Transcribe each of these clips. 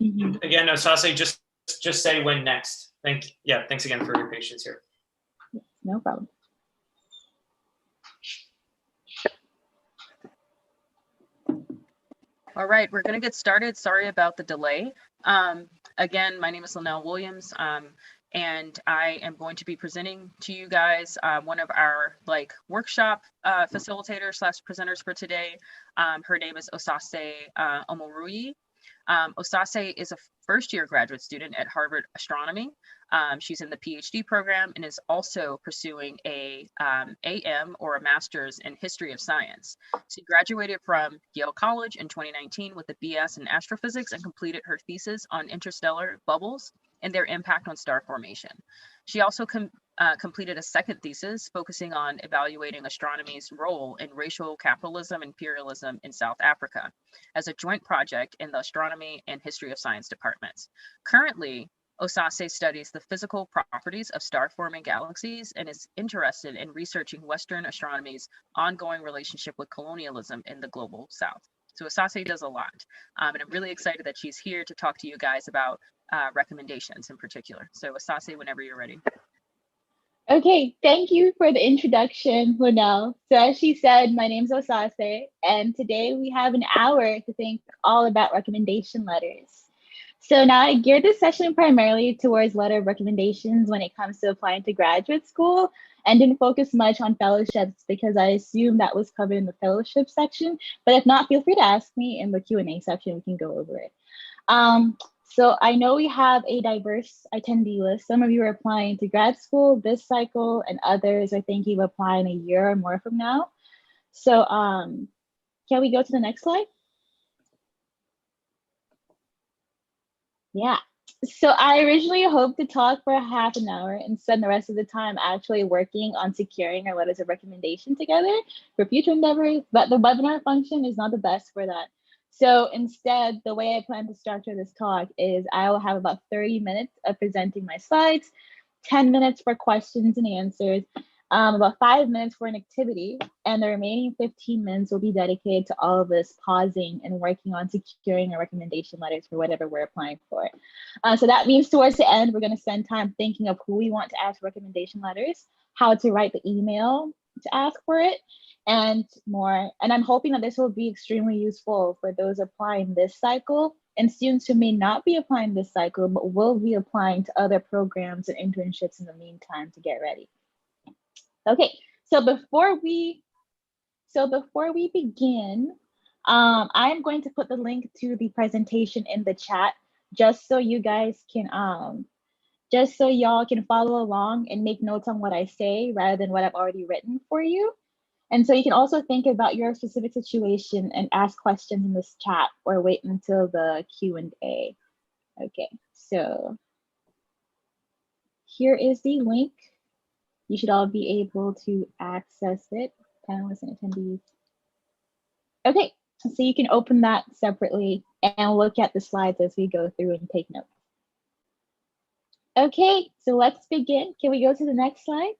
Again, Osase, just say when next. Thanks again for your patience here. No problem. All right, we're going to get started. Sorry about the delay. Again, my name is Linnell Williams, and I am going to be presenting to you guys one of our workshop facilitators / presenters for today. Her name is Osase Omorui. Osase is a first-year graduate student at Harvard Astronomy. She's in the PhD program and is also pursuing a AM or a master's in history of science. She graduated from Yale College in 2019 with a BS in astrophysics and completed her thesis on interstellar bubbles and their impact on star formation. She also completed a second thesis focusing on evaluating astronomy's role in racial capitalism and imperialism in South Africa as a joint project in the astronomy and history of science departments. Currently, Osase studies the physical properties of star-forming galaxies and is interested in researching Western astronomy's ongoing relationship with colonialism in the global South. So Osase does a lot, and I'm really excited that she's here to talk to you guys about recommendations in particular. So Osase, whenever you're ready. Okay, thank you for the introduction, Linnell. So as she said, my name's Osase, and today we have an hour to think all about recommendation letters. So now I geared this session primarily towards letter of recommendations when it comes to applying to graduate school, and didn't focus much on fellowships because I assume that was covered in the fellowship section. But if not, feel free to ask me in the Q&A section, we can go over it. So I know we have a diverse attendee list. Some of you are applying to grad school this cycle, and others are thinking of applying a year or more from now. So can we go to the next slide? Yeah, so I originally hoped to talk for half an hour and spend the rest of the time actually working on securing our letters of recommendation together for future endeavors, but the webinar function is not the best for that. So instead, the way I plan to structure this talk is I will have about 30 minutes of presenting my slides, 10 minutes for questions and answers, about 5 minutes for an activity, and the remaining 15 minutes will be dedicated to all of us pausing and working on securing our recommendation letters for whatever we're applying for. So that means towards the end, we're going to spend time thinking of who we want to ask for recommendation letters, how to write the email to ask for it, and more. And I'm hoping that this will be extremely useful for those applying this cycle and students who may not be applying this cycle, but will be applying to other programs and internships in the meantime to get ready. Okay, so before we begin, I'm going to put the link to the presentation in the chat just so you guys can, just so y'all can follow along and make notes on what I say rather than what I've already written for you. And so you can also think about your specific situation and ask questions in this chat or wait until the Q&A. Okay, so here is the link. You should all be able to access it, panelists and attendees. Okay, so you can open that separately and look at the slides as we go through and take notes. Okay, so let's begin. Can we go to the next slide?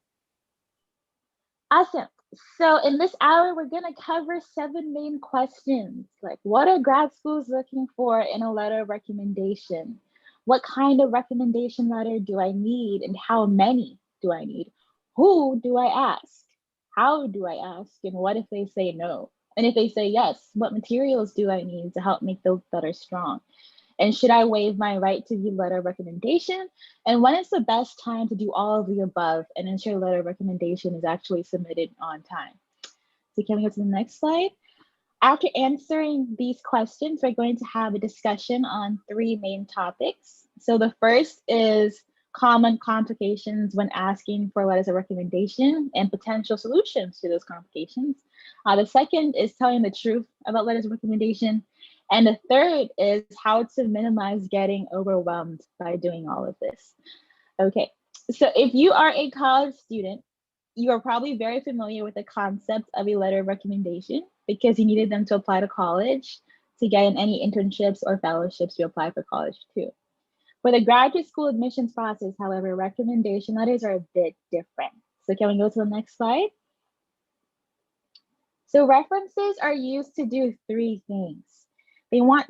Awesome. So in this hour, we're going to cover 7 main questions, like what are grad schools looking for in a letter of recommendation? What kind of recommendation letter do I need and how many do I need? Who do I ask? How do I ask? And what if they say no? And if they say yes, what materials do I need to help make those letters strong? And should I waive my right to view letter of recommendation? And when is the best time to do all of the above and ensure letter of recommendation is actually submitted on time? So can we go to the next slide? After answering these questions, we're going to have a discussion on 3 main topics. So the first is common complications when asking for letters of recommendation and potential solutions to those complications. The second is telling the truth about letters of recommendation. And the third is how to minimize getting overwhelmed by doing all of this. Okay, so if you are a college student, you are probably very familiar with the concept of a letter of recommendation because you needed them to apply to college to get in any internships or fellowships you apply for college too. For the graduate school admissions process, however, recommendation letters are a bit different. So can we go to the next slide? So references are used to do 3 things. grad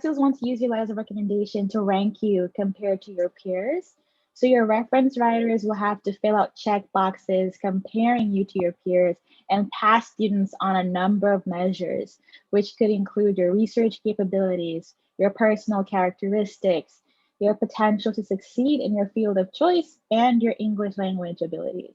schools want to use your letters of recommendation to rank you compared to your peers. So your reference writers will have to fill out check boxes comparing you to your peers and pass students on a number of measures, which could include your research capabilities, your personal characteristics, your potential to succeed in your field of choice, and your English language abilities.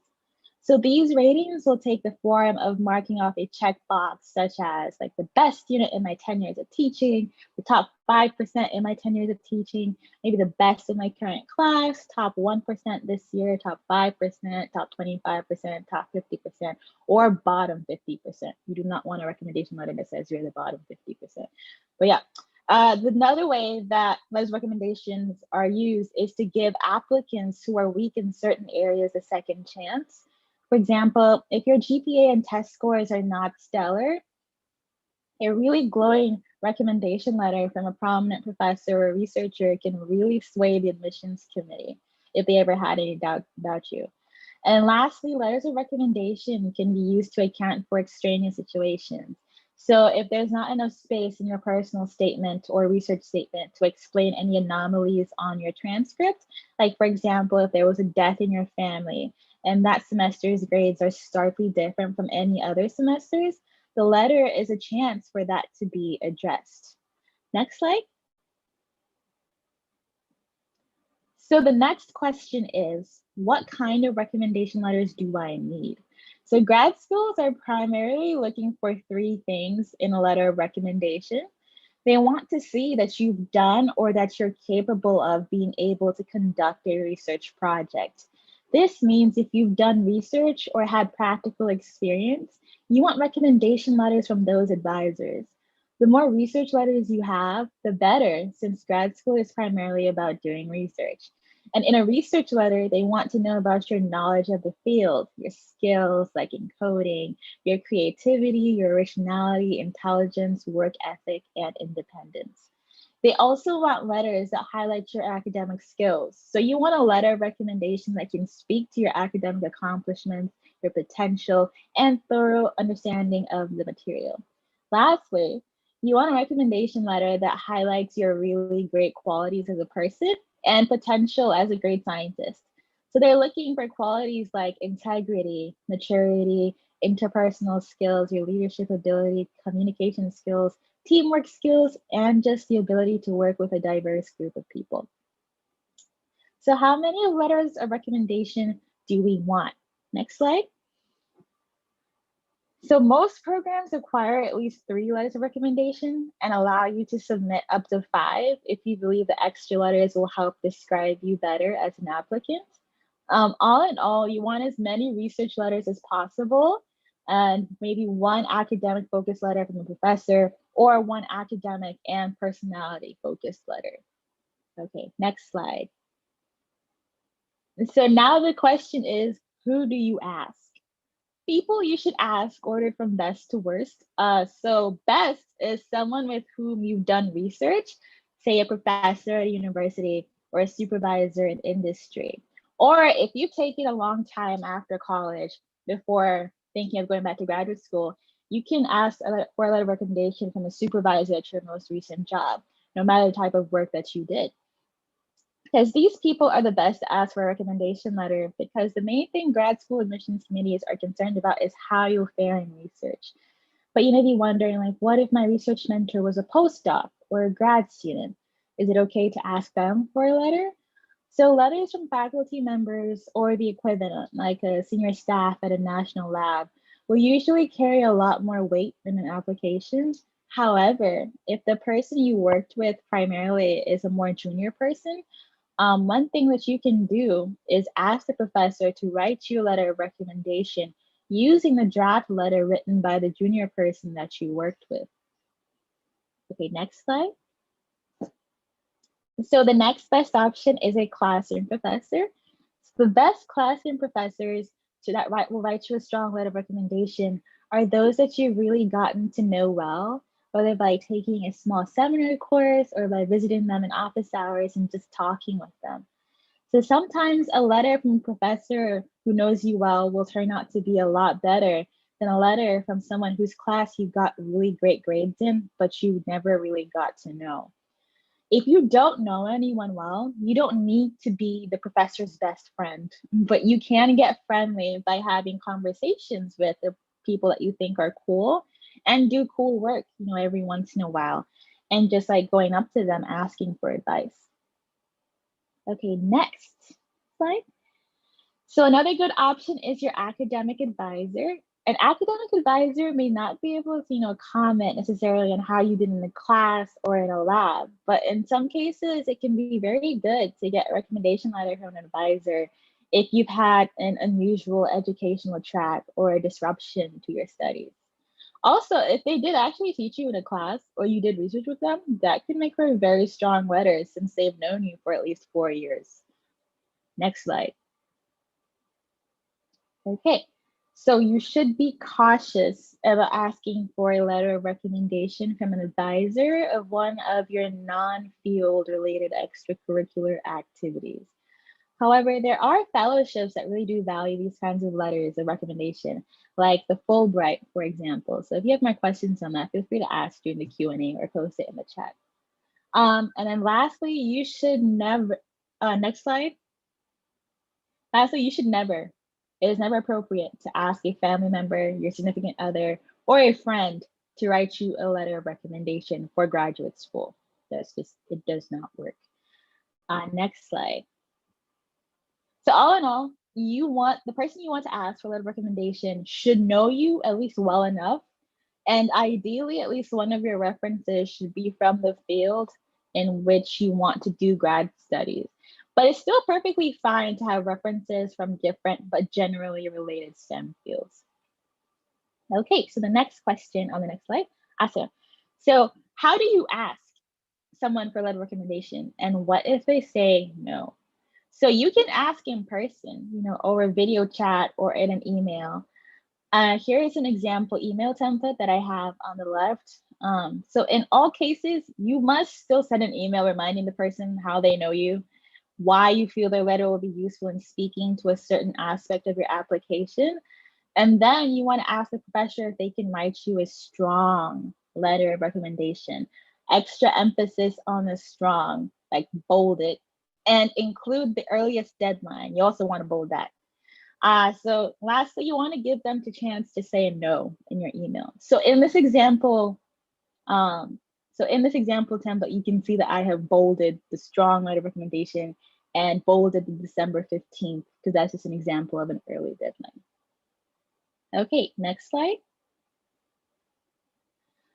So these ratings will take the form of marking off a checkbox, such as like the best student in my 10 years of teaching, the top 5% in my 10 years of teaching, maybe the best in my current class, top 1% this year, top 5%, top 25%, top 50%, or bottom 50%. You do not want a recommendation letter that says you're the bottom 50%. But yeah, another way that those recommendations are used is to give applicants who are weak in certain areas a second chance. For example, if your GPA and test scores are not stellar, a really glowing recommendation letter from a prominent professor or researcher can really sway the admissions committee if they ever had any doubt about you. And lastly, letters of recommendation can be used to account for extraneous situations. So if there's not enough space in your personal statement or research statement to explain any anomalies on your transcript, like for example, if there was a death in your family and that semester's grades are starkly different from any other semesters, the letter is a chance for that to be addressed. Next slide. So the next question is, what kind of recommendation letters do I need? So grad schools are primarily looking for three things in a letter of recommendation. They want to see that you've done or that you're capable of being able to conduct a research project. This means if you've done research or had practical experience, you want recommendation letters from those advisors. The more research letters you have, the better, since grad school is primarily about doing research. And in a research letter, they want to know about your knowledge of the field, your skills like in coding, your creativity, your originality, intelligence, work ethic, and independence. They also want letters that highlight your academic skills. So you want a letter of recommendation that can speak to your academic accomplishments, your potential, and thorough understanding of the material. Lastly, you want a recommendation letter that highlights your really great qualities as a person and potential as a great scientist. So they're looking for qualities like integrity, maturity, interpersonal skills, your leadership ability, communication skills, teamwork skills, and just the ability to work with a diverse group of people. So how many letters of recommendation do we want? Next slide. So most programs require at least 3 letters of recommendation and allow you to submit up to 5 if you believe the extra letters will help describe you better as an applicant. All in all, you want as many research letters as possible and maybe 1 academic focused letter from a professor or 1 academic and personality focused letter. Okay, next slide. So now the question is, who do you ask? People you should ask ordered from best to worst. So best is someone with whom you've done research, say a professor at a university or a supervisor in industry. Or if you've taken a long time after college before thinking of going back to graduate school, you can ask for a letter of recommendation from a supervisor at your most recent job, no matter the type of work that you did. Because these people are the best to ask for a recommendation letter, because the main thing grad school admissions committees are concerned about is how you'll fare in research. But you may be wondering, like, what if my research mentor was a postdoc or a grad student? Is it okay to ask them for a letter? So letters from faculty members or the equivalent, like a senior staff at a national lab, will usually carry a lot more weight than an application. However, if the person you worked with primarily is a more junior person, one thing that you can do is ask the professor to write you a letter of recommendation using the draft letter written by the junior person that you worked with. Okay, next slide. So the next best option is a classroom professor. So the best classroom professors that will write you a strong letter of recommendation are those that you've really gotten to know well, whether by taking a small seminar course or by visiting them in office hours and just talking with them. So sometimes a letter from a professor who knows you well will turn out to be a lot better than a letter from someone whose class you got really great grades in, but you never really got to know. If you don't know anyone well, you don't need to be the professor's best friend, but you can get friendly by having conversations with the people that you think are cool and do cool work, every once in a while, and just like going up to them asking for advice. Okay, next slide. So another good option is your academic advisor. An academic advisor may not be able to, comment necessarily on how you did in the class or in a lab, but in some cases, it can be very good to get a recommendation letter from an advisor if you've had an unusual educational track or a disruption to your studies. Also, if they did actually teach you in a class or you did research with them, that could make for a very strong letter since they've known you for at least 4 years. Next slide. Okay, so you should be cautious about asking for a letter of recommendation from an advisor of one of your non-field related extracurricular activities. However, there are fellowships that really do value these kinds of letters of recommendation, like the Fulbright, for example. So if you have more questions on that, feel free to ask during the Q&A or post it in the chat. And then lastly, you should never, next slide. Lastly, you should never, it is never appropriate to ask a family member, your significant other, or a friend to write you a letter of recommendation for graduate school. It does not work. Next slide. So all in all, the person you want to ask for a letter of recommendation should know you at least well enough. And ideally, at least one of your references should be from the field in which you want to do grad studies. But it's still perfectly fine to have references from different but generally related STEM fields. Okay, so the next question on the next slide. Awesome. So how do you ask someone for a letter of recommendation? And what if they say no? So you can ask in person, over video chat or in an email. Here is an example email template that I have on the left. So in all cases, you must still send an email reminding the person how they know you, why you feel their letter will be useful in speaking to a certain aspect of your application. And then you want to ask the professor if they can write you a strong letter of recommendation. Extra emphasis on the strong, like bold it, and include the earliest deadline. You also want to bold that. So lastly, you want to give them the chance to say no in your email. So in this example, template, you can see that I have bolded the strong letter of recommendation and bolded the December 15th, because that's just an example of an early deadline. Okay, next slide.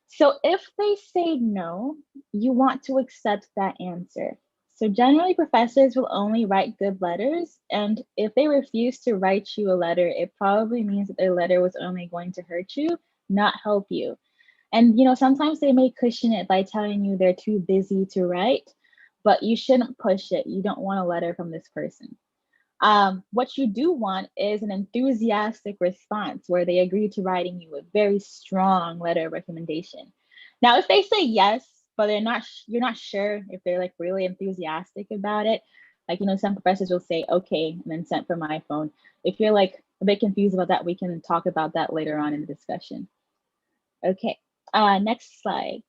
So if they say no, you want to accept that answer. So generally, professors will only write good letters, and if they refuse to write you a letter, it probably means that their letter was only going to hurt you, not help you. And sometimes they may cushion it by telling you they're too busy to write, but you shouldn't push it. You don't want a letter from this person. What you do want is an enthusiastic response where they agree to writing you a very strong letter of recommendation. Now, if they say yes, but you're not sure if they're like really enthusiastic about it, like, some professors will say, okay, and then sent from my phone. If you're like a bit confused about that, we can talk about that later on in the discussion. Okay, next slide.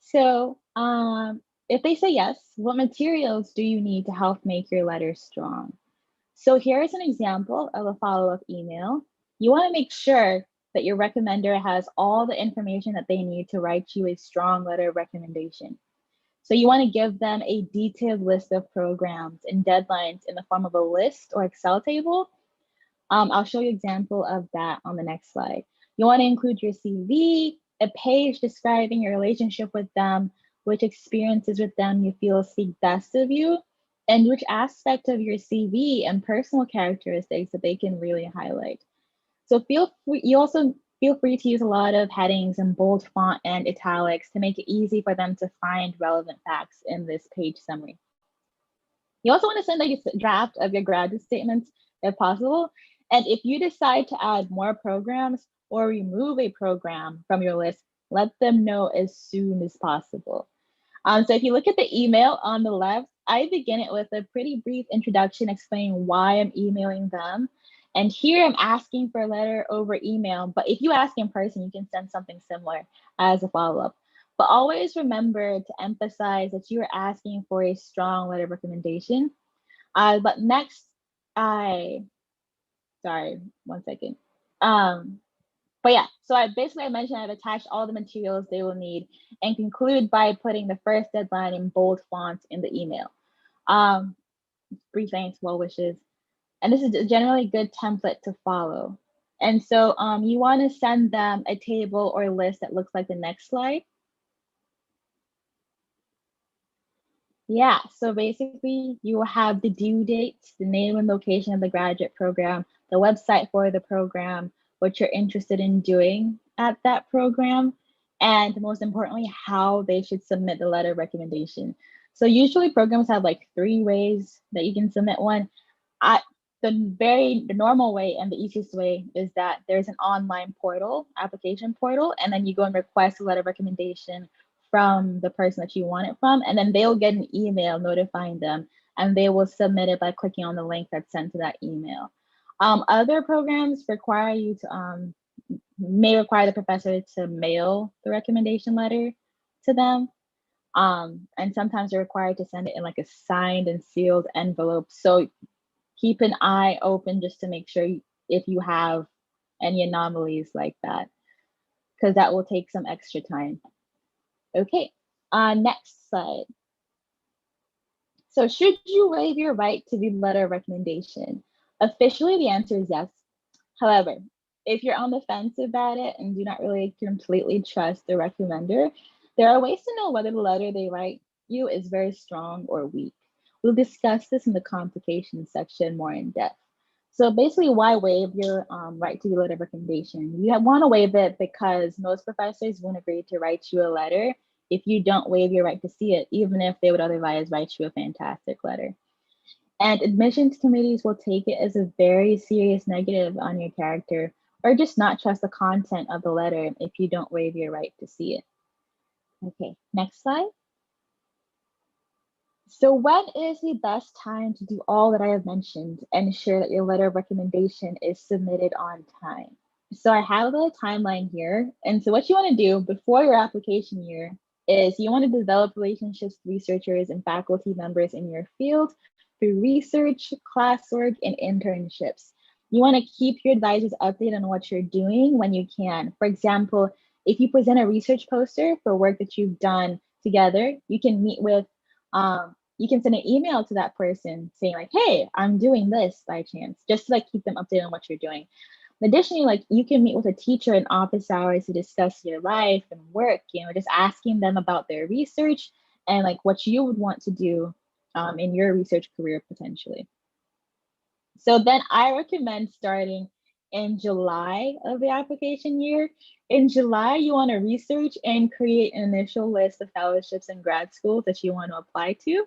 So, if they say yes, what materials do you need to help make your letter strong? So here's an example of a follow-up email. You want to make sure that your recommender has all the information that they need to write you a strong letter of recommendation. So you want to give them a detailed list of programs and deadlines in the form of a list or Excel table. I'll show you an example of that on the next slide. You want to include your CV, a page describing your relationship with them, which experiences with them you feel speak best of you, and which aspect of your CV and personal characteristics that they can really highlight. So you also feel free to use a lot of headings and bold font and italics to make it easy for them to find relevant facts in this page summary. You also want to send a draft of your graduate statements if possible. And if you decide to add more programs or remove a program from your list, let them know as soon as possible. So if you look at the email on the left, I begin it with a pretty brief introduction explaining why I'm emailing them And here I'm asking for a letter over email, but if you ask in person, you can send something similar as a follow-up. But always remember to emphasize that you are asking for a strong letter of recommendation. But next, sorry, 1 second. But yeah, so I mentioned I've attached all the materials they will need and conclude by putting the first deadline in bold font in the email. Brief thanks, well wishes. And this is generally a good template to follow. And so you want to send them a table or a list that looks like the next slide. Yeah, so basically you will have the due date, the name and location of the graduate program, the website for the program, what you're interested in doing at that program, and most importantly, how they should submit the letter of recommendation. So usually programs have like 3 ways that you can submit one. The normal way and the easiest way is that there's an online portal, application portal, and then you go and request a letter of recommendation from the person that you want it from, and then they'll get an email notifying them, and they will submit it by clicking on the link that's sent to that email. Other programs require you to may require the professor to mail the recommendation letter to them. And sometimes they're required to send it in like a signed and sealed envelope. So keep an eye open just to make sure if you have any anomalies like that, because that will take some extra time. Okay, next slide. So should you waive your right to the letter of recommendation? Officially, the answer is yes. However, if you're on the fence about it and do not really completely trust the recommender, there are ways to know whether the letter they write you is very strong or weak. We'll discuss this in the complications section more in depth. So basically, why waive your right to the letter of recommendation? You want to waive it because most professors won't agree to write you a letter if you don't waive your right to see it, even if they would otherwise write you a fantastic letter. And admissions committees will take it as a very serious negative on your character, or just not trust the content of the letter if you don't waive your right to see it. Okay, next slide. So when is the best time to do all that I have mentioned and ensure that your letter of recommendation is submitted on time? So I have a timeline here. And so what you want to do before your application year is you want to develop relationships with researchers and faculty members in your field through research, classwork, and internships. You want to keep your advisors updated on what you're doing when you can. For example, if you present a research poster for work that you've done together, you can meet with, you can send an email to that person saying like, hey, I'm doing this by chance, just to like keep them updated on what you're doing. Additionally, like you can meet with a teacher in office hours to discuss your life and work, just asking them about their research and like what you would want to do in your research career potentially. So then I recommend starting in July of the application year. In July, you want to research and create an initial list of fellowships and grad schools that you want to apply to.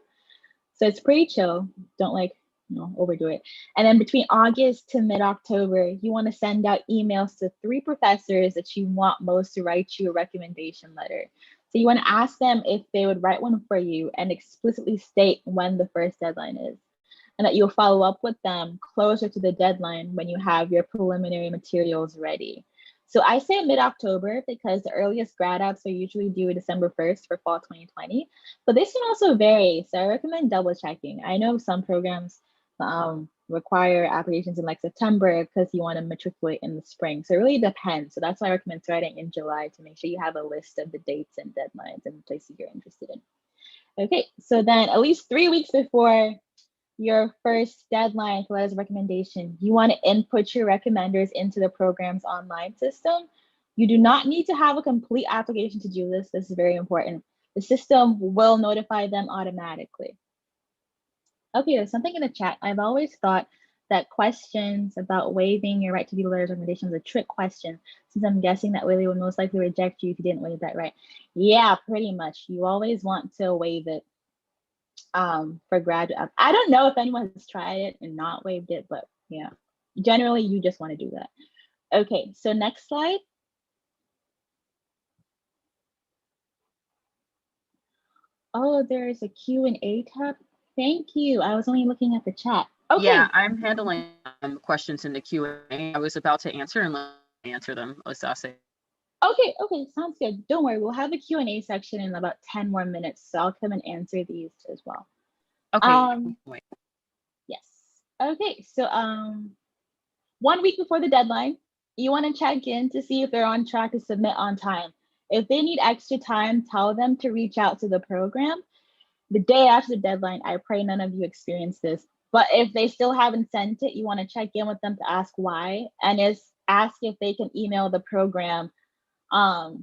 So it's pretty chill. Don't overdo it. And then between August to mid-October, you want to send out emails to 3 professors that you want most to write you a recommendation letter. So you want to ask them if they would write one for you and explicitly state when the first deadline is, and that you'll follow up with them closer to the deadline when you have your preliminary materials ready. So I say mid-October because the earliest grad apps are usually due December 1st for fall 2020, but this can also vary. So I recommend double checking. I know some programs require applications in like September because you want to matriculate in the spring. So it really depends. So that's why I recommend starting in July to make sure you have a list of the dates and deadlines and places you're interested in. Okay, so then at least 3 weeks before your first deadline for letters of recommendation, you want to input your recommenders into the program's online system. You do not need to have a complete application to do this. This is very important. The system will notify them automatically. Okay, there's something in the chat. I've always thought that questions about waiving your right to view letters of recommendation was a trick question, since I'm guessing that way they would most likely reject you if you didn't waive that right. Yeah, pretty much. You always want to waive it for graduate. I don't know if anyone has tried it and not waived it, but yeah, generally you just want to do that. Okay, so next slide. Oh, there's a Q&A tab. Thank you. I was only looking at the chat. Okay. Yeah, I'm handling questions in the Q&A. I was about to answer and let me answer them, Osase. Okay, sounds good. Don't worry, we'll have a Q&A section in about 10 more minutes, so I'll come and answer these as well. Okay. Wait. Yes. Okay, so 1 week before the deadline, you want to check in to see if they're on track to submit on time. If they need extra time, tell them to reach out to the program. The day after the deadline, I pray none of you experience this, but if they still haven't sent it, you want to check in with them to ask why, and ask if they can email the program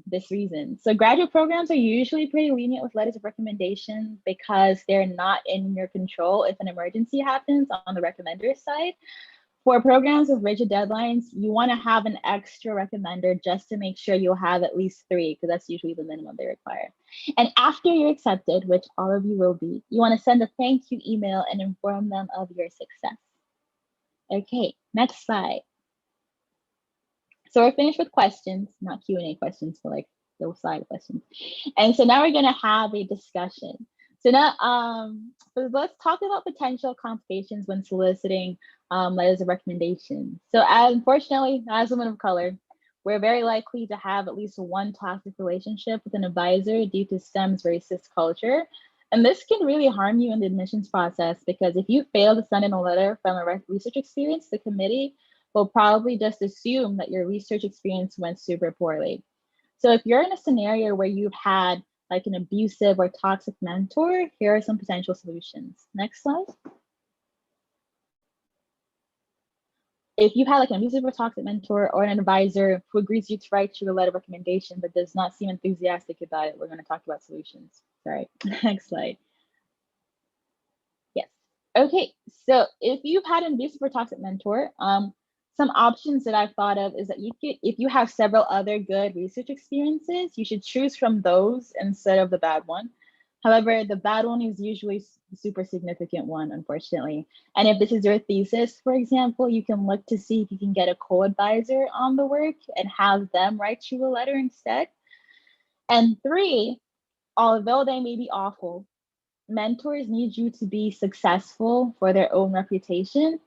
this reason. So graduate programs are usually pretty lenient with letters of recommendation because they're not in your control if an emergency happens on the recommender side. For programs with rigid deadlines, you want to have an extra recommender just to make sure you'll have at least 3, because that's usually the minimum they require. And after you're accepted, which all of you will be, you want to send a thank you email and inform them of your success. Okay, next slide. So we're finished with questions, not Q&A questions, but like those slide questions. And so now we're going to have a discussion. So now, so let's talk about potential complications when soliciting letters of recommendation. So unfortunately, as women of color, we're very likely to have at least one toxic relationship with an advisor due to STEM's racist culture. And this can really harm you in the admissions process, because if you fail to send in a letter from a research experience, the committee will probably just assume that your research experience went super poorly. So if you're in a scenario where you've had like an abusive or toxic mentor, here are some potential solutions. Next slide. If you've had like an abusive or toxic mentor or an advisor who agrees you to write you a letter of recommendation but does not seem enthusiastic about it, we're going to talk about solutions. Sorry, next slide. Yes. Okay, so if you've had an abusive or toxic mentor, some options that I've thought of is that if you have several other good research experiences, you should choose from those instead of the bad one. However, the bad one is usually the super significant one, unfortunately. And if this is your thesis, for example, you can look to see if you can get a co-advisor on the work and have them write you a letter instead. And 3, although they may be awful, mentors need you to be successful for their own reputation.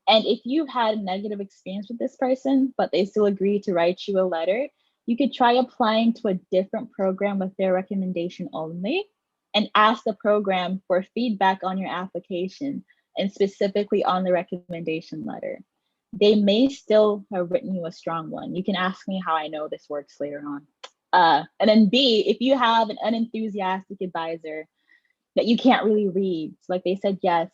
And if you've had a negative experience with this person, but they still agree to write you a letter, you could try applying to a different program with their recommendation only and ask the program for feedback on your application and specifically on the recommendation letter. They may still have written you a strong one. You can ask me how I know this works later on. And then B, if you have an unenthusiastic advisor that you can't really read, so like they said yes,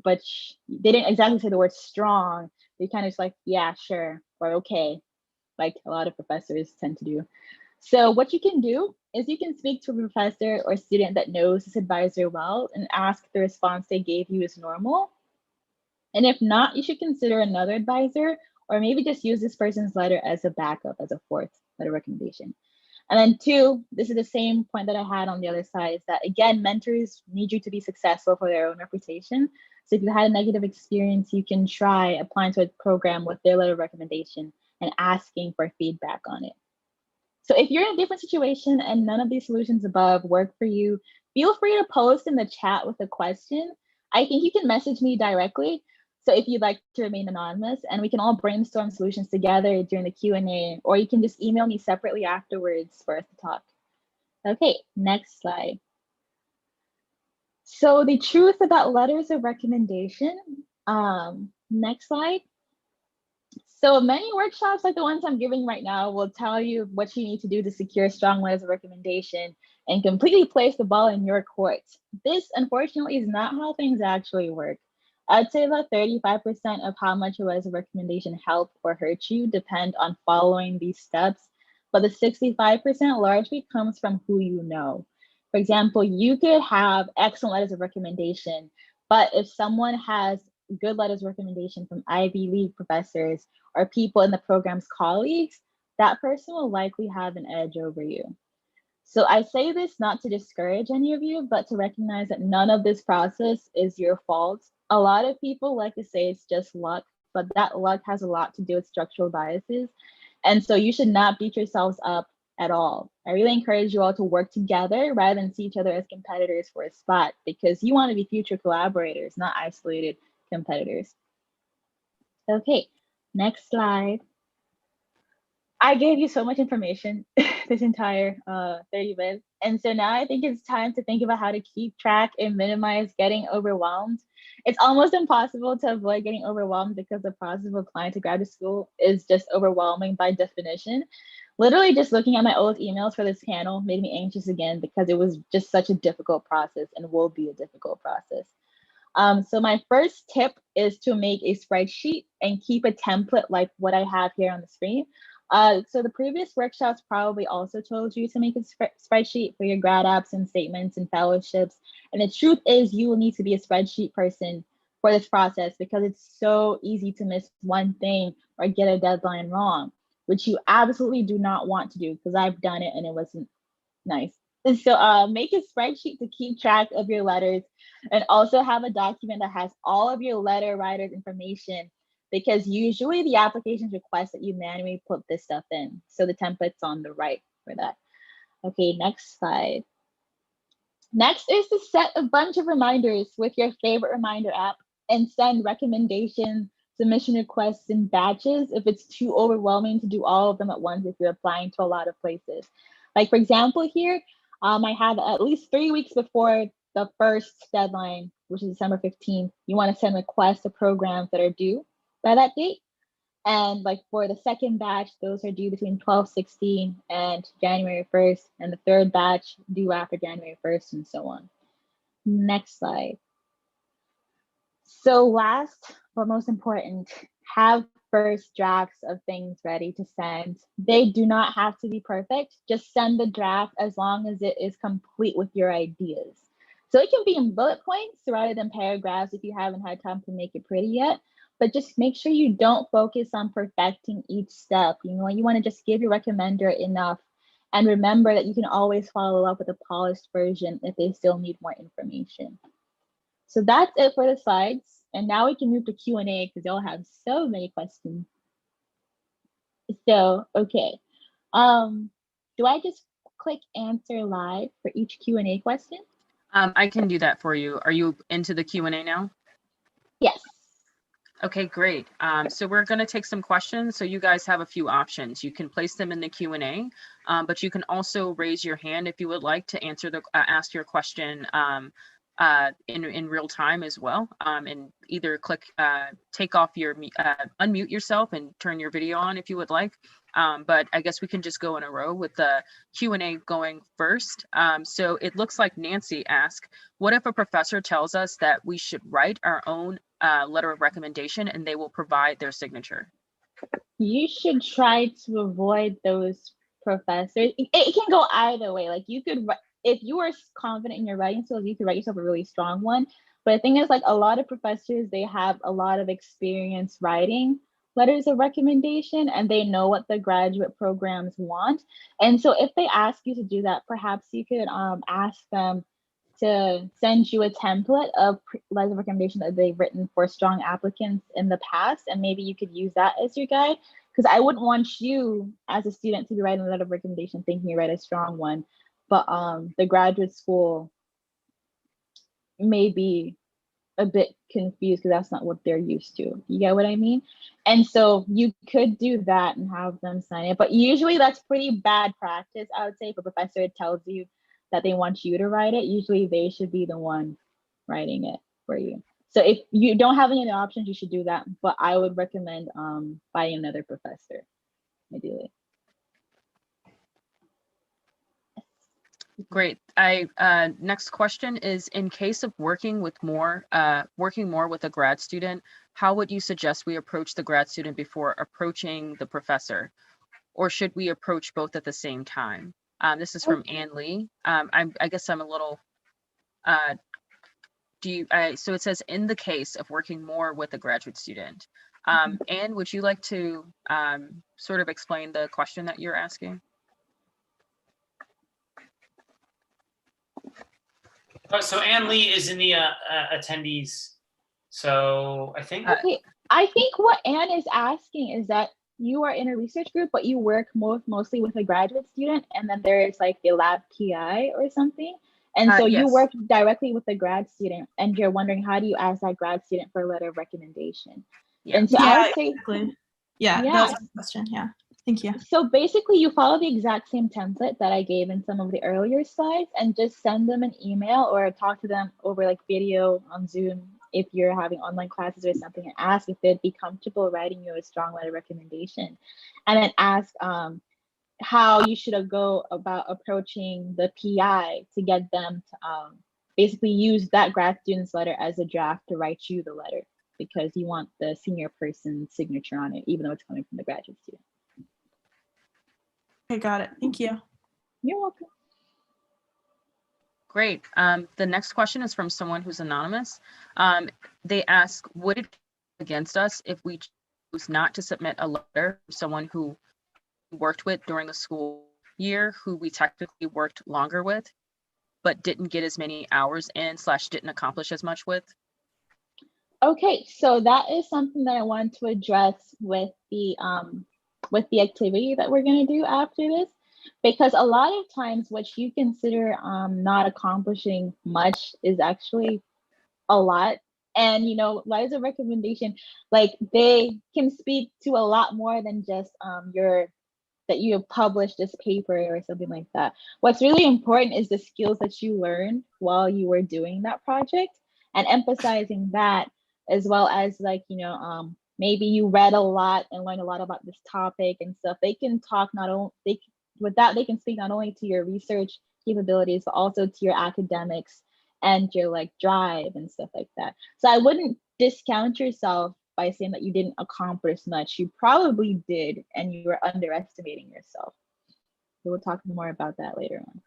but they didn't exactly say the word strong. They kind of just like, yeah, sure, or okay, like a lot of professors tend to do. So what you can do is you can speak to a professor or student that knows this advisor well and ask if the response they gave you is normal. And if not, you should consider another advisor, or maybe just use this person's letter as a backup, as a 4th letter recommendation. And then 2, this is the same point that I had on the other side, is that again, mentors need you to be successful for their own reputation. So if you had a negative experience, you can try applying to a program with their letter of recommendation and asking for feedback on it. So if you're in a different situation and none of these solutions above work for you, feel free to post in the chat with a question. I think you can message me directly. So if you'd like to remain anonymous, and we can all brainstorm solutions together during the Q&A, or you can just email me separately afterwards for us to talk. Okay, next slide. So the truth about letters of recommendation. Next slide. So many workshops like the ones I'm giving right now will tell you what you need to do to secure strong letters of recommendation and completely place the ball in your court. This, unfortunately, is not how things actually work. I'd say about 35% of how much a letter of recommendation helped or hurt you depend on following these steps, but the 65% largely comes from who you know. For example, you could have excellent letters of recommendation, but if someone has good letters of recommendation from Ivy League professors or people in the program's colleagues, that person will likely have an edge over you. So I say this not to discourage any of you, but to recognize that none of this process is your fault. A lot of people like to say it's just luck, but that luck has a lot to do with structural biases. And so you should not beat yourselves up at all. I really encourage you all to work together rather than see each other as competitors for a spot, because you want to be future collaborators, not isolated competitors. Okay, next slide. I gave you so much information this entire 30 minutes. And so now I think it's time to think about how to keep track and minimize getting overwhelmed. It's almost impossible to avoid getting overwhelmed because the process of applying to graduate school is just overwhelming by definition. Literally just looking at my old emails for this panel made me anxious again because it was just such a difficult process and will be a difficult process. So my first tip is to make a spreadsheet and keep a template like what I have here on the screen. So the previous workshops probably also told you to make a spreadsheet for your grad apps and statements and fellowships. And the truth is you will need to be a spreadsheet person for this process because it's so easy to miss one thing or get a deadline wrong, which you absolutely do not want to do because I've done it and it wasn't nice. And so make a spreadsheet to keep track of your letters and also have a document that has all of your letter writer's information because usually the applications request that you manually put this stuff in. So the template's on the right for that. Okay, next slide. Next is to set a bunch of reminders with your favorite reminder app and send recommendations, submission requests in batches if it's too overwhelming to do all of them at once if you're applying to a lot of places. Like for example here, I have at least 3 weeks before the first deadline, which is December 15th, you want to send requests to programs that are due by that date. And like for the second batch, those are due between 12/16 and January 1st, and the third batch due after January 1st, and so on. Next slide. So last but most important, have first drafts of things ready to send. They do not have to be perfect. Just send the draft as long as it is complete with your ideas. So it can be in bullet points rather than paragraphs if you haven't had time to make it pretty yet. But just make sure you don't focus on perfecting each step. You know, you want to just give your recommender enough. And remember that you can always follow up with a polished version if they still need more information. So that's it for the slides. And now we can move to Q&A because y'all have so many questions. So, okay. Do I just click answer live for each Q&A question? I can do that for you. Are you into the Q&A now? Yes. Okay, great. So we're going to take some questions. So you guys have a few options. You can place them in the Q&A, but you can also raise your hand if you would like to answer the ask your question in real time as well, and either click take off your unmute yourself and turn your video on if you would like, but I guess we can just go in a row with the Q&A going first. So it looks like Nancy asked, what if a professor tells us that we should write our own letter of recommendation and they will provide their signature? You should try to avoid those professors. It can go either way. Like you could, if you are confident in your writing skills, you could write yourself a really strong one. But the thing is, like a lot of professors, they have a lot of experience writing letters of recommendation and they know what the graduate programs want. And so if they ask you to do that, perhaps you could ask them to send you a template of letters of recommendation that they've written for strong applicants in the past, and maybe you could use that as your guide. Because I wouldn't want you as a student to be writing a letter of recommendation thinking you write a strong one, but the graduate school may be a bit confused because that's not what they're used to. You get what I mean? And so you could do that and have them sign it, but usually that's pretty bad practice, I would say. If a professor tells you that they want you to write it, usually they should be the one writing it for you. So if you don't have any other options, you should do that. But I would recommend finding another professor, ideally. Great. Next question is, in case of working more with a grad student, how would you suggest we approach the grad student before approaching the professor? Or should we approach both at the same time? This is from Ann Lee. I guess I'm a little, so it says, in the case of working more with a graduate student. Ann, would you like to sort of explain the question that you're asking? Oh, so Ann Lee is in the attendees. So I think. Okay, I think what Ann is asking is that you are in a research group, but you work mostly with a graduate student, and then there is like a lab PI or something. And so you Yes. work directly with the grad student, and you're wondering, how do you ask that grad student for a letter of recommendation? Yeah. And so I would say, exactly. Yeah, yeah. that was my question. Yeah, thank you. So basically you follow the exact same template that I gave in some of the earlier slides, and just send them an email or talk to them over like video on Zoom if you're having online classes or something, and ask if they'd be comfortable writing you a strong letter recommendation. And then ask how you should go about approaching the PI to get them to basically use that grad student's letter as a draft to write you the letter, because you want the senior person's signature on it, even though it's coming from the graduate student. Okay, got it. Thank you. You're welcome. Great. The next question is from someone who's anonymous. They ask, would it be against us if we choose not to submit a letter to someone who worked with during the school year, who we technically worked longer with, but didn't get as many hours in / didn't accomplish as much with? Okay, so that is something that I want to address with the activity that we're going to do after this, because a lot of times what you consider not accomplishing much is actually a lot. And you know, letters of recommendation, like, they can speak to a lot more than just that you have published this paper or something like that. What's really important is the skills that you learned while you were doing that project, and emphasizing that, as well as, like, you know, maybe you read a lot and learned a lot about this topic and stuff. They can talk not only, with that, they can speak not only to your research capabilities, but also to your academics and your like drive and stuff like that. So I wouldn't discount yourself by saying that you didn't accomplish much. You probably did, and you were underestimating yourself. So we'll talk more about that later on.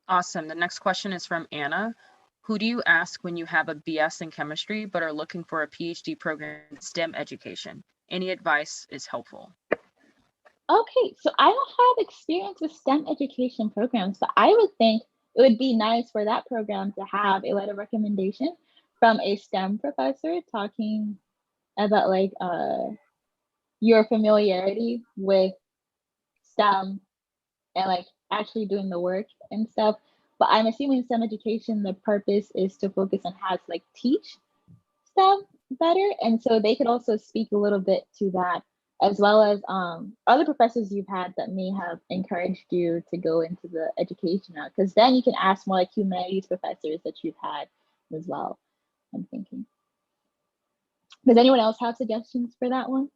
Awesome. The next question is from Anna. Who do you ask when you have a BS in chemistry but are looking for a PhD program in STEM education? Any advice is helpful. Okay, so I don't have experience with STEM education programs, but I would think it would be nice for that program to have a letter of recommendation from a STEM professor talking about like your familiarity with STEM and like actually doing the work and stuff. But I'm assuming STEM education, the purpose is to focus on how to like teach STEM better. And so they could also speak a little bit to that, as well as other professors you've had that may have encouraged you to go into the education route, because then you can ask more like humanities professors that you've had as well, I'm thinking. Does anyone else have suggestions for that one?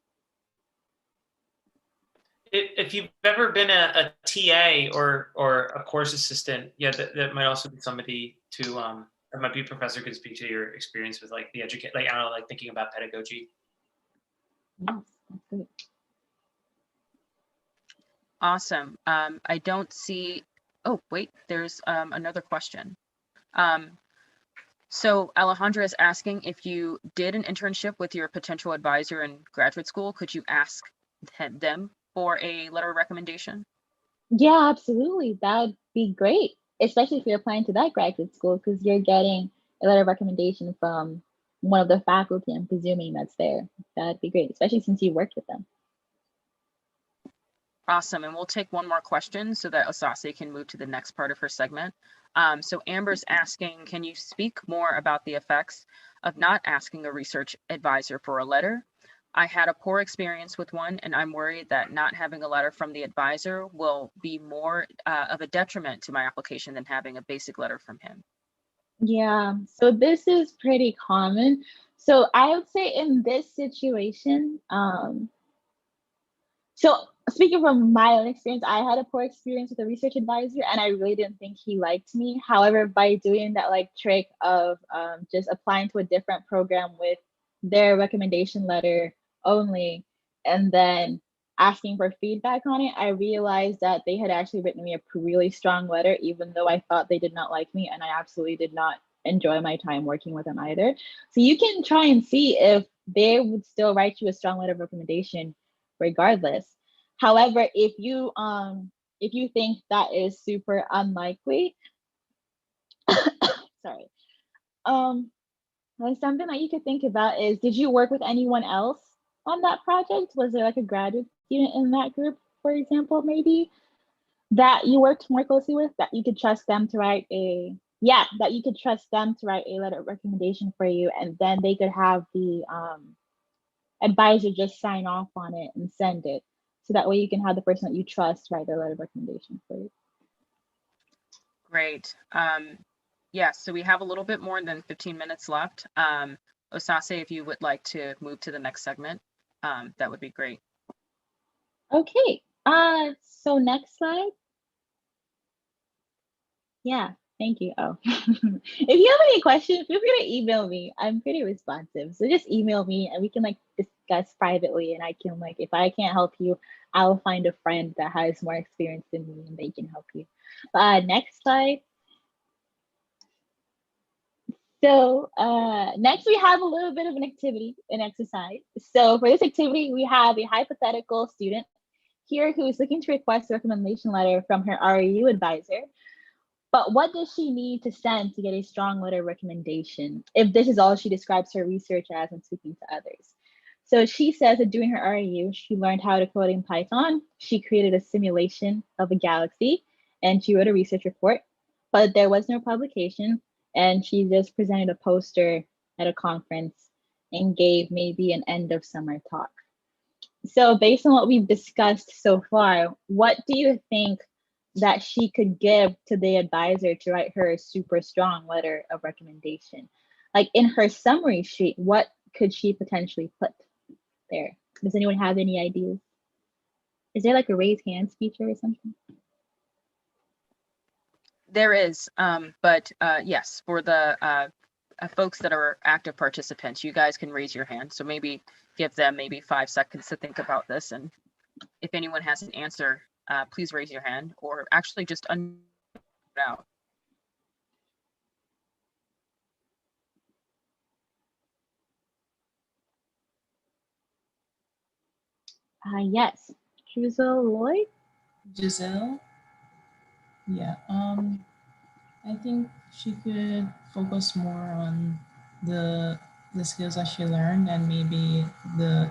If you've ever been a TA or a course assistant, yeah, that might also be somebody to or might be a professor could speak to your experience with like the like, I don't know, like thinking about pedagogy. Yes, that's good. Awesome. I don't see, oh, wait, there's another question. So Alejandra is asking, if you did an internship with your potential advisor in graduate school, could you ask them for a letter of recommendation? Yeah, absolutely. That would be great, especially if you're applying to that graduate school, because you're getting a letter of recommendation from one of the faculty, I'm presuming, that's there. That'd be great, especially since you worked with them. Awesome. And we'll take one more question so that Asase can move to the next part of her segment. So Amber's asking, can you speak more about the effects of not asking a research advisor for a letter? I had a poor experience with one, and I'm worried that not having a letter from the advisor will be more of a detriment to my application than having a basic letter from him. Yeah, so this is pretty common. So I would say in this situation, so speaking from my own experience, I had a poor experience with a research advisor, and I really didn't think he liked me. However, by doing that like trick of just applying to a different program with their recommendation letter only, and then asking for feedback on it, I realized that they had actually written me a really strong letter, even though I thought they did not like me, and I absolutely did not enjoy my time working with them either. So you can try and see if they would still write you a strong letter of recommendation regardless. However, if you think that is super unlikely, sorry, something that you could think about is, did you work with anyone else on that project? Was there like a graduate student in that group, for example, maybe? that you worked more closely with, that you could trust them to write a that you could trust them to write a letter of recommendation for you, and then they could have the advisor just sign off on it and send it, so that way you can have the person that you trust write the letter of recommendation for you. Great. Yeah, so we have a little bit more than 15 minutes left. Osase, if you would like to move to the next segment, that would be great. Okay, so next slide. Yeah, thank you. Oh, if you have any questions, feel free to email me. I'm pretty responsive, so just email me and we can like discuss privately, and I can like, if I can't help you, I'll find a friend that has more experience than me and they can help you. Next slide. So next we have a little bit of an activity, an exercise. So for this activity, we have a hypothetical student here who is looking to request a recommendation letter from her REU advisor. But what does she need to send to get a strong letter of recommendation if this is all she describes her research as when speaking to others? So she says that during her REU, she learned how to code in Python. She created a simulation of a galaxy and she wrote a research report, but there was no publication. And she just presented a poster at a conference and gave maybe an end of summer talk. So based on what we've discussed so far, what do you think that she could give to the advisor to write her a super strong letter of recommendation? Like in her summary sheet, what could she potentially put there? Does anyone have any ideas? Is there like a raise hands feature or something? There is, but yes, for the folks that are active participants, you guys can raise your hand. So maybe give them maybe 5 seconds to think about this. And if anyone has an answer, please raise your hand, or actually just unmute out. Yes, Giselle Lloyd. Giselle. Yeah. I think she could focus more on the skills that she learned, and maybe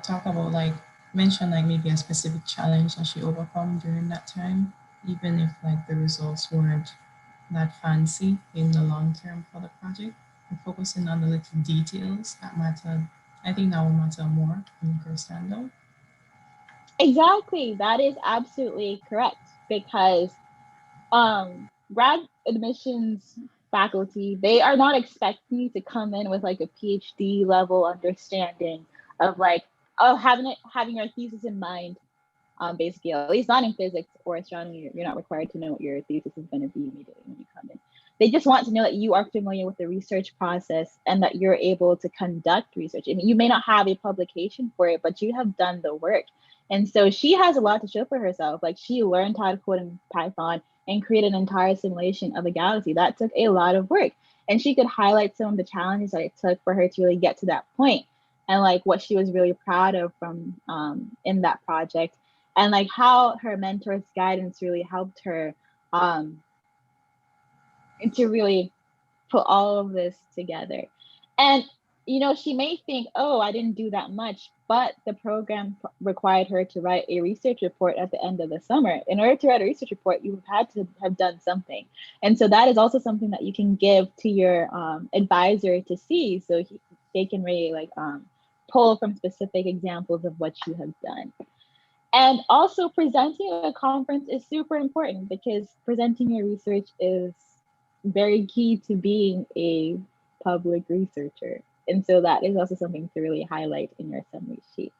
talk about like mention like maybe a specific challenge that she overcome during that time, even if like the results weren't that fancy in the long term for the project, and focusing on the little details that matter. I think that will matter more in her standout. Exactly, that is absolutely correct, because grad admissions faculty, they are not expecting you to come in with like a PhD level understanding of like, oh, having your thesis in mind. Basically, at least not in physics or astronomy, you're not required to know what your thesis is going to be immediately when you come in. They just want to know that you are familiar with the research process and that you're able to conduct research. And you may not have a publication for it, but you have done the work. And so she has a lot to show for herself. Like, she learned how to code in Python and create an entire simulation of a galaxy. That took a lot of work. And she could highlight some of the challenges that it took for her to really get to that point, and like what she was really proud of from in that project, and like how her mentor's guidance really helped her to really put all of this together. And you know, she may think, oh, I didn't do that much, but the program required her to write a research report at the end of the summer. In order to write a research report, you had to have done something. And so that is also something that you can give to your advisor to see, so they can really like pull from specific examples of what you have done. And also, presenting at a conference is super important, because presenting your research is very key to being a public researcher. And so that is also something to really highlight in your summary sheet.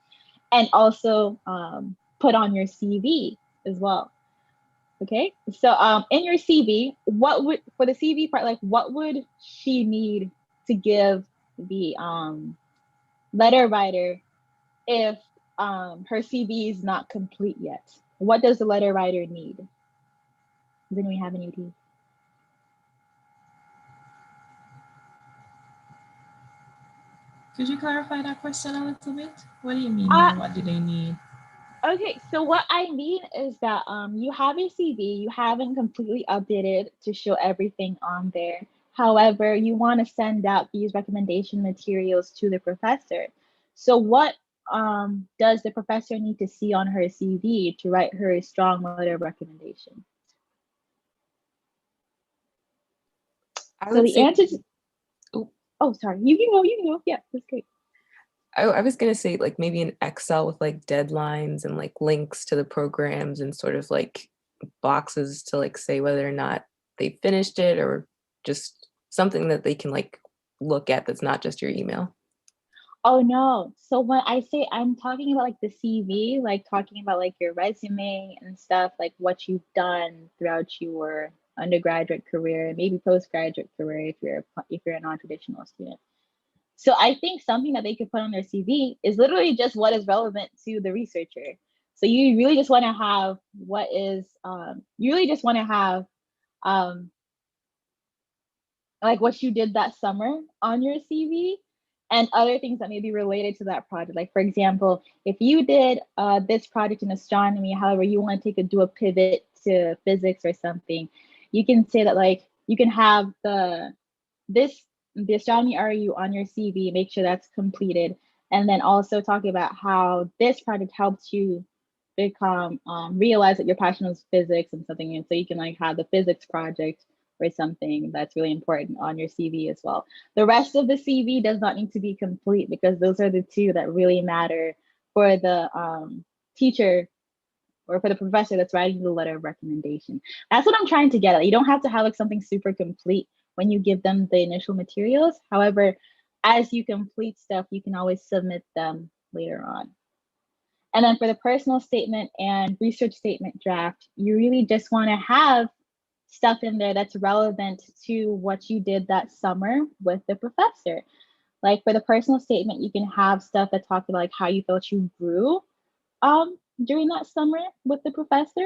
And also put on your CV as well. Okay, so in your CV, for the CV part, like what would she need to give the letter writer if her CV is not complete yet? What does the letter writer need? Does anyone have any ideas? Could you clarify that question a little bit? What do you mean by what do they need? Okay, so what I mean is that you have a CV, you haven't completely updated to show everything on there. However, you want to send out these recommendation materials to the professor. So what does the professor need to see on her CV to write her a strong letter of recommendation? I So would the say, answer to, oh, sorry, you can go. Yeah, that's great. I was gonna say like maybe an Excel with like deadlines and like links to the programs and sort of like boxes to like say whether or not they finished it, or just something that they can like look at that's not just your email. Oh no. So when I say I'm talking about like the CV, like talking about like your resume and stuff, like what you've done throughout your undergraduate career, maybe postgraduate career if you're a non-traditional student. So I think something that they could put on their CV is literally just what is relevant to the researcher. So you really just want to have you really just want to have like what you did that summer on your CV and other things that may be related to that project. Like for example, if you did this project in astronomy, however, you want to do a pivot to physics or something, you can say that like you can have the astronomy RU on your CV, make sure that's completed, and then also talk about how this project helped you become realize that your passion was physics and something, and so you can like have the physics project or something that's really important on your CV as well. The rest of the CV does not need to be complete because those are the two that really matter for the teacher or for the professor that's writing the letter of recommendation. That's what I'm trying to get at. You don't have to have like something super complete when you give them the initial materials. However, as you complete stuff, you can always submit them later on. And then for the personal statement and research statement draft, you really just want to have stuff in there that's relevant to what you did that summer with the professor. Like for the personal statement, you can have stuff that talks about like how you felt you grew during that summer with the professor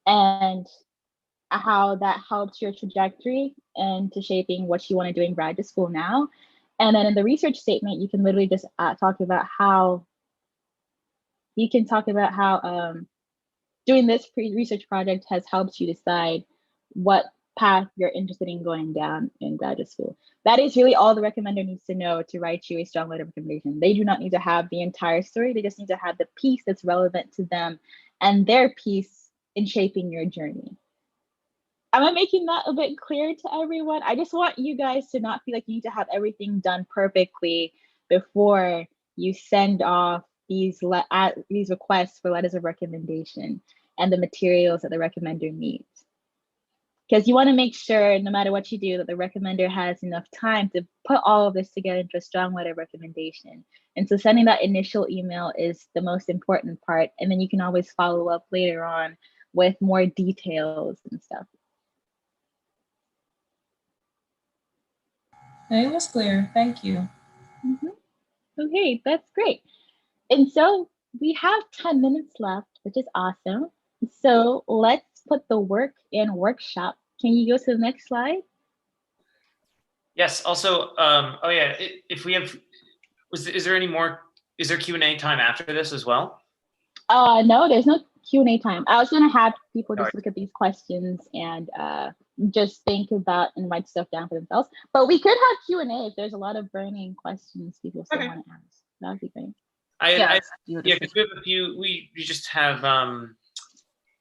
and how that helped your trajectory into shaping what you want to do in graduate school now. And then in the research statement, you can literally just talk about how doing this research project has helped you decide what path you're interested in going down in graduate school. That is really all the recommender needs to know to write you a strong letter of recommendation. They do not need to have the entire story. They just need to have the piece that's relevant to them and their piece in shaping your journey. Am I making that a bit clear to everyone? I just want you guys to not feel like you need to have everything done perfectly before you send off these requests for letters of recommendation and the materials that the recommender needs. Because you want to make sure, no matter what you do, that the recommender has enough time to put all of this together into a strong letter of recommendation. And so sending that initial email is the most important part. And then you can always follow up later on with more details and stuff. It was clear. Thank you. Okay, that's great. And so we have 10 minutes left, which is awesome. So let's put the work in workshop. Can you go to the next slide? Yes. Also, oh yeah, if we have, is there Q&A time after this as well? No, there's no Q&A time. I was gonna have people just look at these questions and just think about and write stuff down for themselves. But we could have Q&A if there's a lot of burning questions people still want to ask. That would be great. Because we have a few. We just have.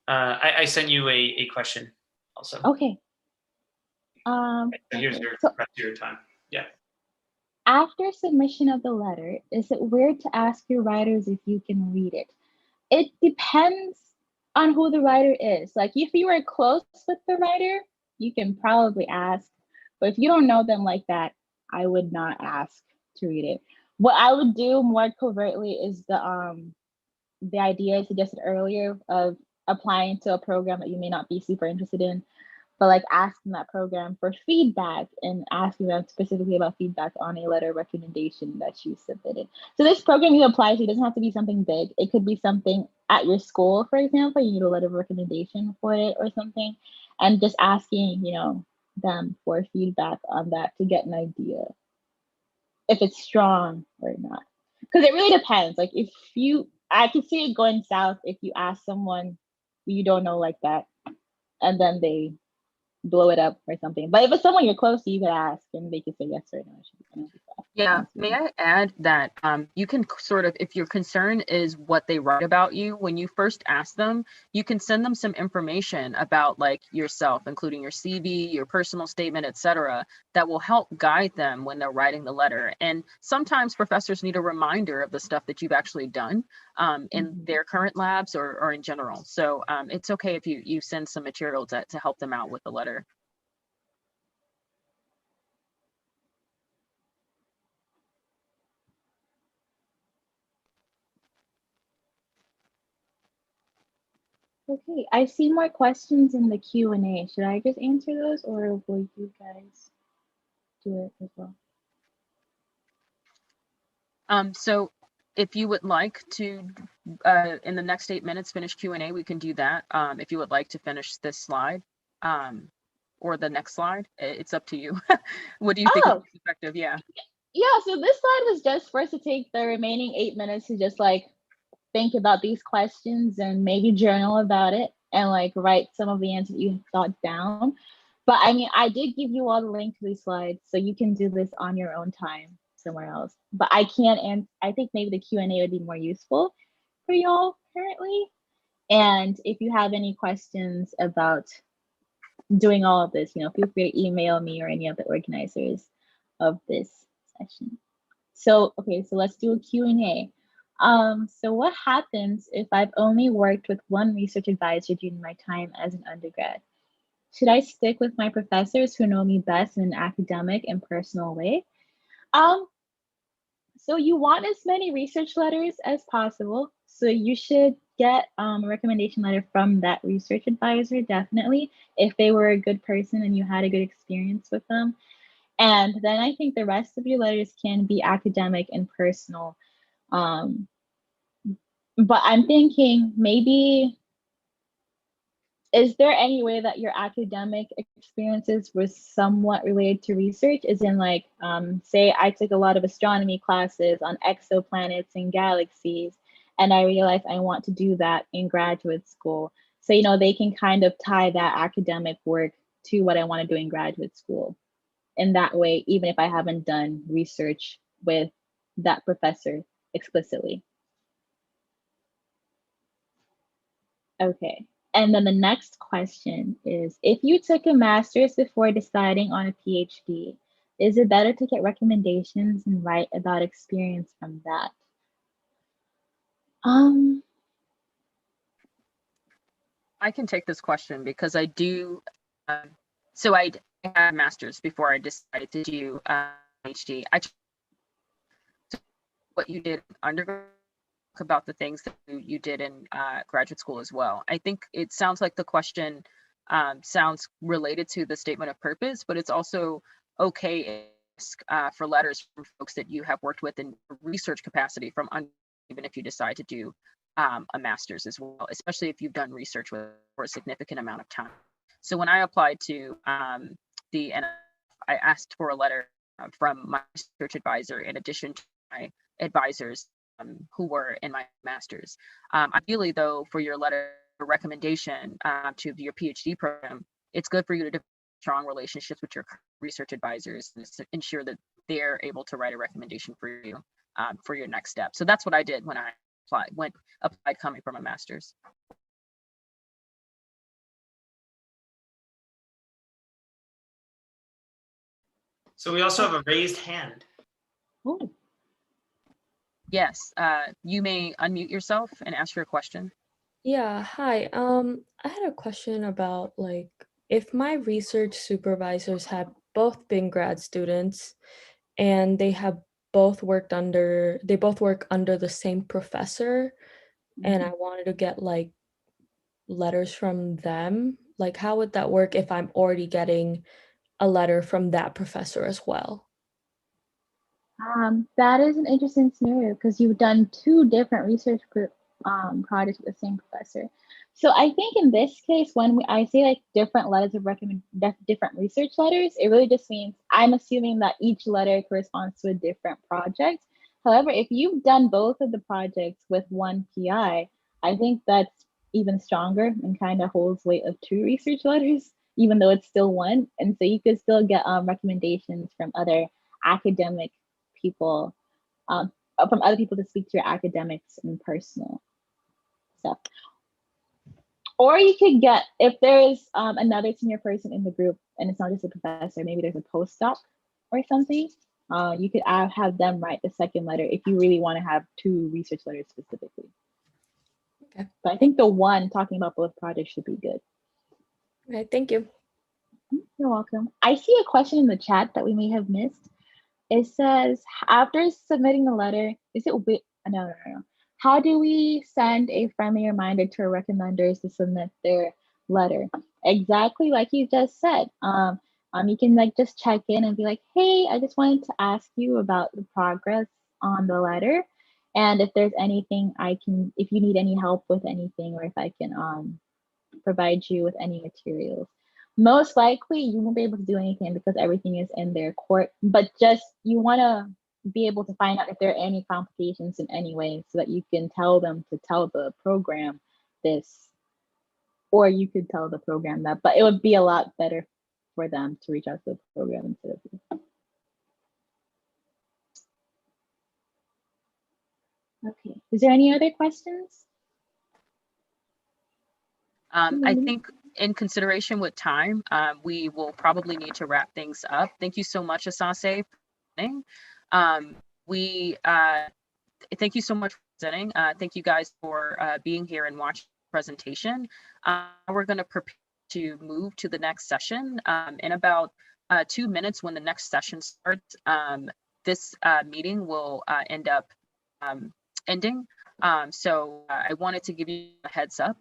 I sent you a question also. Okay. Here's your time. Yeah. After submission of the letter, is it weird to ask your writers if you can read it? It depends on who the writer is. Like if you are close with the writer, you can probably ask. But if you don't know them like that, I would not ask to read it. What I would do more covertly is the idea I suggested earlier of applying to a program that you may not be super interested in, but like asking that program for feedback and asking them specifically about feedback on a letter of recommendation that you submitted. So this program you apply to doesn't have to be something big. It could be something at your school, for example, you need a letter of recommendation for it or something, and just asking, them for feedback on that to get an idea if it's strong or not. Because it really depends. Like I can see it going south if you ask someone you don't know like that, and then they blow it up or something. But if it's someone you're close to, you could ask and they could say yes or no. Yeah, may I add that you can sort of, if your concern is what they write about you, when you first ask them, you can send them some information about like yourself, including your CV, your personal statement, etc., that will help guide them when they're writing the letter. And sometimes professors need a reminder of the stuff that you've actually done in their current labs or in general. So it's okay if you send some material to help them out with the letter. Okay, I see more questions in the Q&A. Should I just answer those or will you guys do it as well? So if you would like to, in the next 8 minutes, finish Q&A, we can do that. If you would like to finish this slide or the next slide, it's up to you. What do you think is effective? Yeah. Yeah, so this slide was just for us to take the remaining 8 minutes to just like think about these questions and maybe journal about it and like write some of the answers you thought down. But I mean, I did give you all the link to these slides, so you can do this on your own time somewhere else. But I can't, and I think maybe the Q&A would be more useful for y'all currently. And if you have any questions about doing all of this, you know, feel free to email me or any of the organizers of this session. So, okay, so let's do a Q&A. So what happens if I've only worked with one research advisor during my time as an undergrad? Should I stick with my professors who know me best in an academic and personal way? So you want as many research letters as possible. So you should get a recommendation letter from that research advisor, definitely, if they were a good person and you had a good experience with them. And then I think the rest of your letters can be academic and personal. But I'm thinking maybe, is there any way that your academic experiences were somewhat related to research? As in like, say I took a lot of astronomy classes on exoplanets and galaxies, and I realized I want to do that in graduate school. So, you know, they can kind of tie that academic work to what I want to do in graduate school. In that way, even if I haven't done research with that professor explicitly. Okay. And then the next question is, if you took a master's before deciding on a PhD, is it better to get recommendations and write about experience from that? I can take this question because I do. So I had a master's before I decided to do PhD. What you did undergrad, about the things that you did in graduate school as well. I think it sounds like the question sounds related to the statement of purpose, but it's also okay for letters from folks that you have worked with in research capacity from even if you decide to do a master's as well, especially if you've done research for a significant amount of time. So when I applied to the NF, I asked for a letter from my research advisor in addition to my advisors who were in my master's. Ideally, though, for your letter recommendation to your PhD program, it's good for you to develop strong relationships with your research advisors and ensure that they're able to write a recommendation for you for your next step. So that's what I did when I applied coming from a master's. So we also have a raised hand. Oh. Yes, you may unmute yourself and ask your question. Yeah, hi. I had a question about like if my research supervisors have both been grad students and they both work under the same professor, and I wanted to get like letters from them, like how would that work if I'm already getting a letter from that professor as well? That is an interesting scenario because you've done two different research projects with the same professor. So I think in this case, when I say like different letters of different research letters, it really just means I'm assuming that each letter corresponds to a different project. However, if you've done both of the projects with one PI, I think that's even stronger and kind of holds weight of two research letters. even though it's still one. And so you could still get recommendations from other academic people, from other people to speak to your academics and personal stuff. Or you could get, if there's another senior person in the group and it's not just a professor, maybe there's a postdoc or something, you could have them write the second letter if you really want to have 2 research letters specifically. Okay. But I think the one talking about both projects should be good. Okay, thank you. You're welcome. I see a question in the chat that we may have missed. It says, after submitting the letter, is it, no. How do we send a friendly reminder to our recommenders to submit their letter? Exactly like you just said. You can like just check in and be like, hey, I just wanted to ask you about the progress on the letter. And if there's anything if you need any help with anything, or if I can provide you with any materials. Most likely you won't be able to do anything because everything is in their court, but just you want to be able to find out if there are any complications in any way so that you can tell them to tell the program this, or you could tell the program that, but it would be a lot better for them to reach out to the program instead of you. Okay, is there any other questions? I think in consideration with time, we will probably need to wrap things up. Thank you so much, Asase, for presenting. Thank you so much for presenting. Thank you guys for being here and watching the presentation. We're going to prepare to move to the next session in about 2 minutes. When the next session starts, this meeting will end up ending. So I wanted to give you a heads up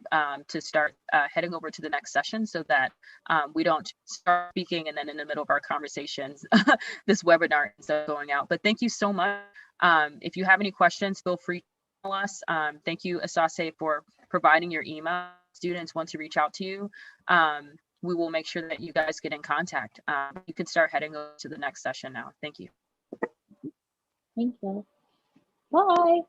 to start heading over to the next session so that we don't start speaking and then in the middle of our conversations, this webinar ends up going out. But thank you so much. If you have any questions, feel free to email us. Thank you, Asase, for providing your email. Students want to reach out to you. We will make sure that you guys get in contact. You can start heading over to the next session now. Thank you. Thank you. Bye.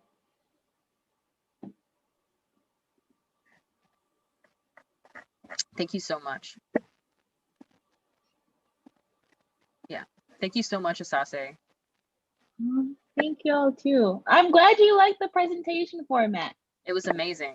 Thank you so much. Yeah, thank you so much, Asase. Thank you all too. I'm glad you liked the presentation format. It was amazing.